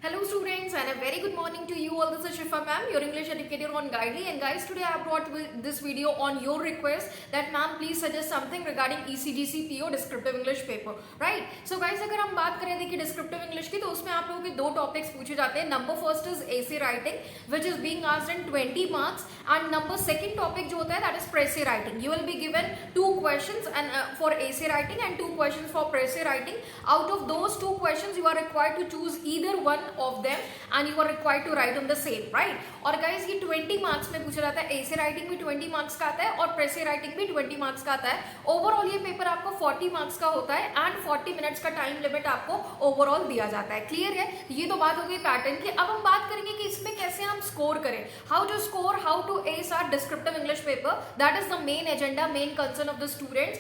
Hello students and a very good morning to you all. This is Shifa ma'am, your English educator on Guidely, and guys today I have brought this video on your request that ma'am please suggest something regarding ECGC PO descriptive English paper, right? So guys अगर हम बात करें देखिए descriptive English की तो उसमें आप लोगों के दो टॉपिक्स पूछे जाते हैं. Number first is essay writing which is being asked in 20 marks and number second topic जो होता है that is essay writing. You will be given two questions and for essay writing and two questions for essay writing. Out of those two questions you are required to choose either one of them and you are required to write on the same, right? और guys ये 20 marks में पूछा जाता है. essay writing भी 20 marks का आता है और essay writing भी 20 marks का आता है. ओवरऑल ये पेपर आपको 40 marks का होता है एंड 40 मिनट्स का टाइम लिमिट आपको ओवरऑल दिया जाता है. क्लियर है? ये तो बात हो गई पैटर्न की. अब हम बात करेंगे कि इसमें कैसे हम स्कोर करें. How to score, how to ace our descriptive English paper. That is the main agenda, main concern of the students.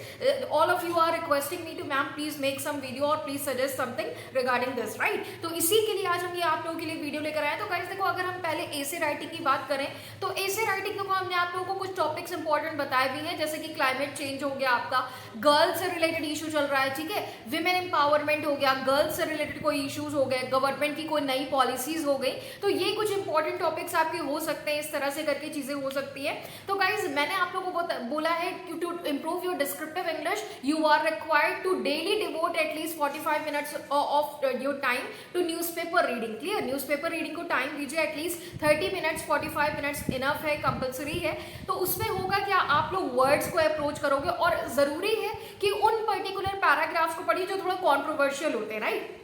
All of you are requesting me to ma'am please make some video or please suggest something regarding this, right? तो इसी के लिए आज हम ये आप लोगों के लिए वीडियो लेकर आए. तो गाइस देखो अगर हम पहले एसे राइटिंग की बात करें तो एसे राइटिंग को हमने आप लोगों को कुछ टॉपिक्स इंपॉर्टेंट बताए भी हैं, जैसे कि क्लाइमेट चेंज हो गया, आपका गर्ल्स से रिलेटेड इशू चल रहा है, ठीक है, विमेन एम्पावरमेंट हो गया, गर्ल्स से रिलेटेड कोई इश्यूज हो गए, गवर्नमेंट की कोई नई पॉलिसीज हो गई. तो ये कुछ इंपॉर्टेंट टॉपिक्स आपके हो सकते हैं, इस तरह से करके चीजें हो सकती है. तो गाइज मैंने आप लोगों को बोला है to improve your descriptive English you are required to daily devote at least 45 minutes of your time to newspaper reading. Clear? Newspaper reading को टाइम दीजिए एटलीस्ट 30 मिनट्स, 45 मिनट्स इनफ है, कंपलसरी है. तो उसमें होगा क्या, आप लोग वर्ड्स को अप्रोच करोगे और जरूरी है कि उन पर्टिकुलर पैराग्राफ्स को पढ़िए जो थोड़ा कॉन्ट्रोवर्शियल होते हैं, राइट?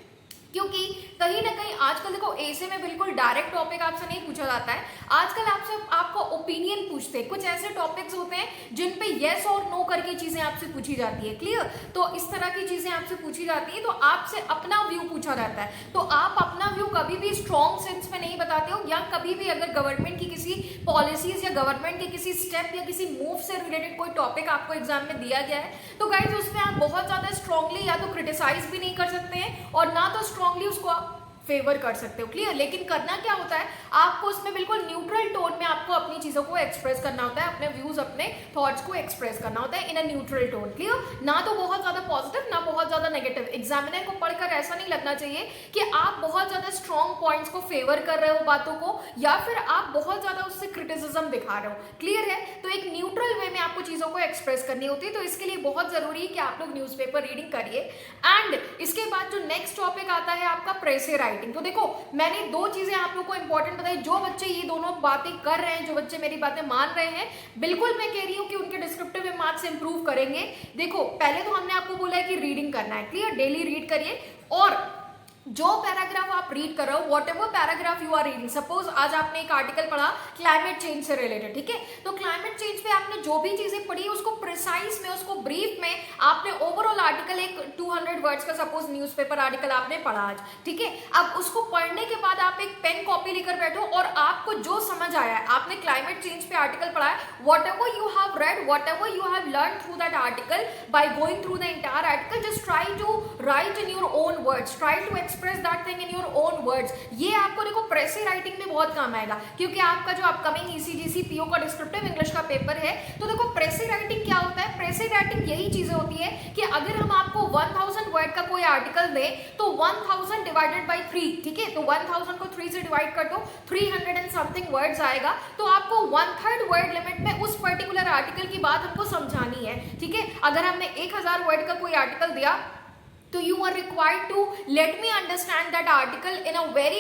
क्योंकि कहीं ना कहीं आजकल देखो एसे में बिल्कुल डायरेक्ट टॉपिक आपसे नहीं पूछा जाता है. आजकल आपसे आपका ओपिनियन पूछते हैं. कुछ ऐसे टॉपिक्स होते हैं जिन पे येस और नो करके चीजें आपसे पूछी जाती है. क्लियर? तो इस तरह की चीजें आपसे पूछी जाती है तो आपसे अपना व्यू पूछा जाता है. तो आप अपना व्यू कभी भी स्ट्रॉन्ग सेंस में नहीं बताते हो, या कभी भी अगर गवर्नमेंट की किसी पॉलिसीज या गवर्नमेंट के किसी स्टेप या किसी मूव से रिलेटेड कोई टॉपिक आपको एग्जाम में दिया गया है तो गाइज उसमें आप बहुत ज्यादा स्ट्रांगली या तो क्रिटिसाइज भी नहीं कर सकते हैं और ना तो स्ट्रांगली उसको आप फेवर कर सकते हो. क्लियर? लेकिन करना क्या होता है, आपको उसमें बिल्कुल न्यूट्रल टोन में आपको अपनी चीजों को एक्सप्रेस करना होता है, अपने व्यूज अपने थॉट्स को एक्सप्रेस करना होता है इन अ न्यूट्रल टोन. क्लियर? ना तो बहुत ज्यादा पॉजिटिव ना बहुत ज्यादा नेगेटिव. एग्जामिनर को पढ़कर ऐसा नहीं लगना चाहिए कि आप बहुत ज्यादा स्ट्रॉन्ग पॉइंट्स को फेवर कर रहे हो बातों को, या फिर आप बहुत ज्यादा उससे क्रिटिसिज्म दिखा रहे हो. क्लियर है? तो एक न्यूट्रल वे में आपको चीजों को एक्सप्रेस करनी होती है. तो इसके लिए बहुत जरूरी है कि आप लोग न्यूज़पेपर रीडिंग करिए. एंड इसके बाद जो नेक्स्ट टॉपिक आता है आपका प्रेसे राइटिंग. तो देखो मैंने दो चीजें आप लोग को इंपॉर्टेंट बताई. जो बच्चे ये दोनों बातें कर रहे हैं, जो बच्चे मेरी बातें मान रहे हैं, बिल्कुल मैं कह रही हूं कि उनके डिस्क्रिप्टिव मार्क्स इंप्रूव करेंगे. देखो पहले तो हमने आपको बोला है कि रीडिंग करना है. क्लियर? डेली रीड करिए और जो पैराग्राफ आप रीड कर रहे हो, whatever paragraph you are reading, suppose आज आपने एक आर्टिकल पढ़ा क्लाइमेट चेंज से रिलेटेड, ठीक है, तो क्लाइमेट चेंज पे आपने जो भी चीजें पढ़ी उसको प्रिसाइज में, उसको ब्रीफ में आपने ओवरऑल आर्टिकल एक 200 वर्ड्स का सपोज न्यूज़पेपर आर्टिकल आपने पढ़ा आज, ठीक है. अब उसको पढ़ने के बाद आप एक पेन कॉपी लेकर बैठो और आपको जो समझ आया है, आपने क्लाइमेट चेंज पे आर्टिकल पढ़ा है, whatever you have read, whatever you have learn through that article by going through the entire article, just try to write in your own words, try to express that thing in your own words. ये आपको देखो précis writing में बहुत काम आएगा, क्योंकि आपका जो अपकमिंग ईसीजीसी पीओ का डिस्क्रिप्टिव इंग्लिश का पेपर है. तो देखो प्रेसे राइटिंग क्या होता है, प्रेसे राइटिंग यही चीजें होती है कि अगर हम आपको 1000 वर्ड का कोई आर्टिकल दें तो 1000 डिवाइडेड बाई 3, ठीक है, तो 1000 को 3 से डिवाइड कर दो, 300 एंड समथिंग वर्ड्स आएगा. तो आपको 1/3 वर्ड लिमिट में उस पर्टिकुलर आर्टिकल की बात हमको समझानी है, ठीक है. अगर हमने 1000 वर्ड का कोई आर्टिकल दिया तो you are required to let me understand that article in a very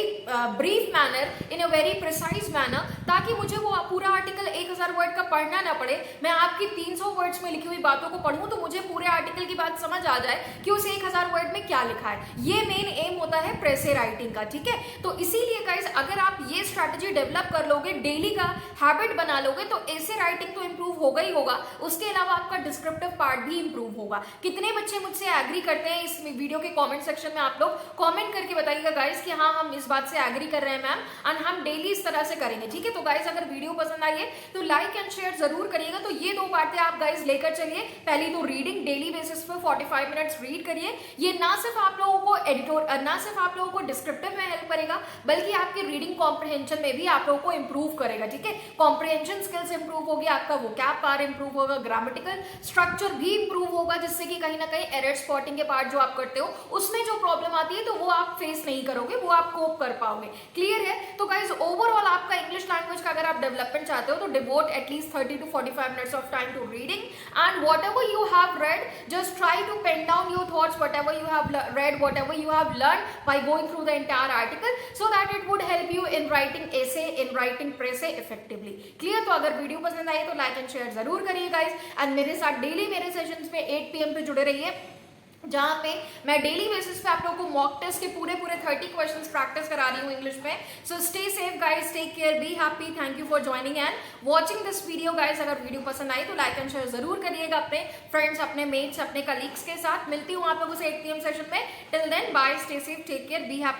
brief manner, in a very precise manner, ताकि मुझे वो पूरा आर्टिकल 1000 वर्ड का पढ़ना ना पड़े. मैं आपकी 300 वर्ड्स में लिखी हुई बातों को पढ़ूं तो मुझे पूरे आर्टिकल की बात समझ आ जाए कि उस 1000 वर्ड में क्या लिखा है. ये मेन एम होता है प्रेसे राइटिंग का, ठीक है. तो इसीलिए गाइस अगर आप ये स्ट्रैटेजी डेवलप कर लोगे, डेली का हैबिट बना लोगे, तो ऐसे राइटिंग तो इंप्रूव होगा ही होगा. उसके अलावा आपका डिस्क्रिप्टिव पार्ट भी इंप्रूव होगा. कितने बच्चे मुझसे एग्री करते हैं इस वीडियो के कमेंट सेक्शन में आप लोग कमेंट करके बताइएगा गाइस कि हाँ हम इस बात से एग्री कर रहे हैं मैम, एंड हम डेली इस तरह से करेंगे, ठीक है. तो गाइस अगर वीडियो पसंद आई है तो लाइक एंड शेयर जरूर करिएगा. तो ये दो बातें आप गाइस लेकर चलिए. पहली तो रीडिंग डेली बेसिस पर 45 मिनट्स रीड करिए. ये ना सिर्फ आप लोगों को ना सिर्फ आप लोगों को डिस्क्रिप्टिव में हेल्प करेगा बल्कि आपकी रीडिंग कॉम्प्रिहेंशन में भी आप लोगों को इंप्रूव करेगा, ठीक है. कॉम्प्रिहेंशन स्किल्स इंप्रूव होगी, आपका वोकैब पावर इंप्रूव होगा, ग्रामेटिकल स्ट्रक्चर भी इंप्रूव होगा, जिससे कि कहीं ना कहीं एरर स्पॉटिंग के पार्ट जो आप करते हो उसमें जो प्रॉब्लम आती है तो वो आप फेस नहीं करोगे, वो आप कोप कर पाओगे। क्लियर है? तो गाइज ओवरऑल आपका इंग्लिश लैंग्वेज का अगर आप डेवलपमेंट चाहते हो तो devote at least 30 to 45 minutes of time to reading, and whatever you have read, just try to pen down your thoughts, whatever you have read, whatever you have learned by going through the entire article, so that it would help you in writing essay, in writing pressay effectively. Clear? तो अगर video पसंद आई तो like and share जरूर करिए guys, and मेरे साथ daily मेरे सेशंस में 8 PM पे जुड़े रहिए, जहाँ पे मैं डेली बेसिस पे आप लोगों को मॉक टेस्ट के पूरे 30 क्वेश्चंस प्रैक्टिस करा रही हूँ इंग्लिश में। So stay safe guys, take care, be happy, thank you for joining and watching this video guys. अगर वीडियो पसंद आई तो लाइक एंड शेयर जरूर करिएगा अपने फ्रेंड्स, अपने मेट्स, अपने कलीग्स के साथ। मिलती हूँ आप लोगों से 8 PM सेशन में। Till then bye, stay safe, take care, be happy.